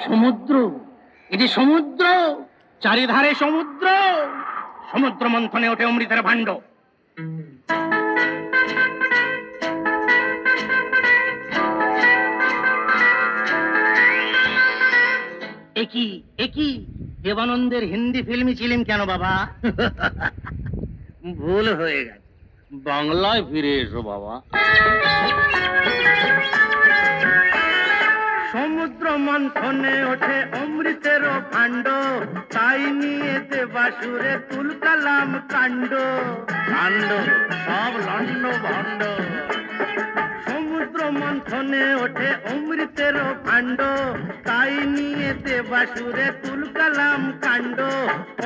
সমুদ্র, এটি সমুদ্র, চারিধারে সমুদ্র। সমুদ্র মন্থনে ওঠে অমৃতের ভাণ্ড। একই একই দেবানন্দের হিন্দি ফিল্মই ছিলেন কেন বাবা? ভুল হয়ে গেছে, বাংলায় ফিরে এসো বাবা। সমুদ্র মন্থনে ওঠে অমৃতের ভাণ্ড, তাই নিয়ে দেবাসুরে তুলকালাম কাণ্ড। কাণ্ড সব লন্ড ভণ্ড। সমুদ্র মন্থনে ওঠে অমৃতের ভাণ্ড, তাই নিয়ে দেবাসুরে তুলকালাম কাণ্ড।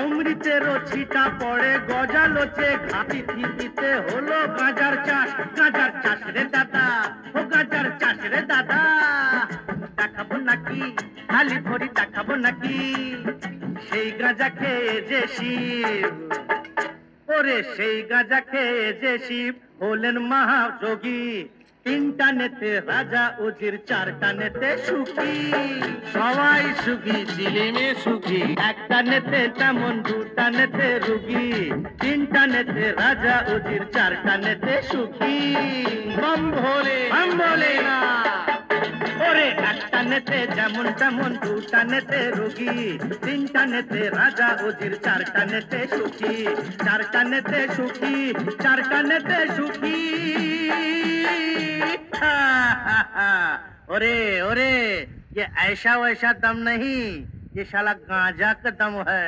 অমৃতের ছিটা পড়ে গজালোচে ঘাটি থিতিতে হলো গাঁজার চাষ। গাঁজার চাষ রে দাদা, ও গাঁজার চাষ রে দাদা। দেখাবো নাকি খালি ভরি, দেখাবো নাকি সেই গাঁজা খেয়ে যে শিব। ওরে সেই গাঁজা খেয়ে যে শিব হলেন মহাযোগী। তিনটা নেতে রাজা উজির, চারটা নেতে সুখী। সবাই সুখী, ছিলেমে সুখী। একটা নেতে তেমন, দুটা নেতে রুগী। তিনটা নেতে রাজা উজির, চারটা নেতে সুখী। বম ভোলে বম ভোলে না। ওরে একটা নেতে যেমন তেমন, দুটা নেতে রোগী। তিনটা নেতে রাজা উজির, চারটা নেতে সুখী। চারটা নেতে সুখী, চারটা নেতে সুখী। ओरे ओरे, ये ऐसा वैसा दम नहीं, ये साला गांजा का दम है।